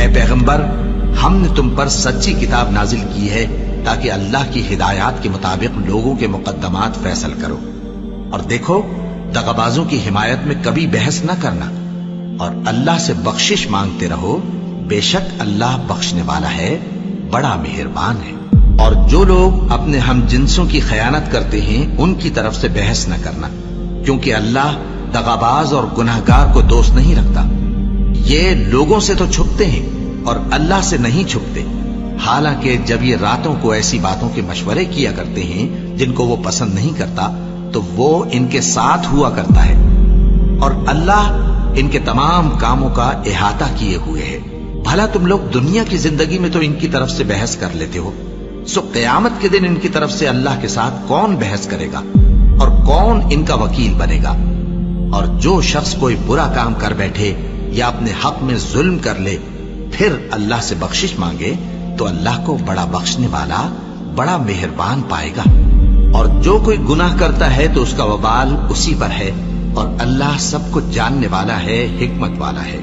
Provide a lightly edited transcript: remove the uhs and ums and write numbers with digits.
اے پیغمبر، ہم نے تم پر سچی کتاب نازل کی ہے تاکہ اللہ کی ہدایات کے مطابق لوگوں کے مقدمات فیصل کرو، اور دیکھو دغابازوں کی حمایت میں کبھی بحث نہ کرنا، اور اللہ سے بخشش مانگتے رہو، بے شک اللہ بخشنے والا ہے، بڑا مہربان ہے۔ اور جو لوگ اپنے ہم جنسوں کی خیانت کرتے ہیں ان کی طرف سے بحث نہ کرنا، کیونکہ اللہ دغاباز اور گناہگار کو دوست نہیں رکھتا۔ یہ لوگوں سے تو چھپتے ہیں اور اللہ سے نہیں چھپتے، حالانکہ جب یہ راتوں کو ایسی باتوں کے مشورے کیا کرتے ہیں جن کو وہ پسند نہیں کرتا تو وہ ان کے ساتھ ہوا کرتا ہے، اور اللہ ان کے تمام کاموں کا احاطہ کیے ہوئے ہے۔ بھلا تم لوگ دنیا کی زندگی میں تو ان کی طرف سے بحث کر لیتے ہو، سو قیامت کے دن ان کی طرف سے اللہ کے ساتھ کون بحث کرے گا اور کون ان کا وکیل بنے گا؟ اور جو شخص کوئی برا کام کر بیٹھے یا اپنے حق میں ظلم کر لے پھر اللہ سے بخشش مانگے تو اللہ کو بڑا بخشنے والا، بڑا مہربان پائے گا۔ اور جو کوئی گناہ کرتا ہے تو اس کا وبال اسی پر ہے، اور اللہ سب کچھ جاننے والا ہے، حکمت والا ہے۔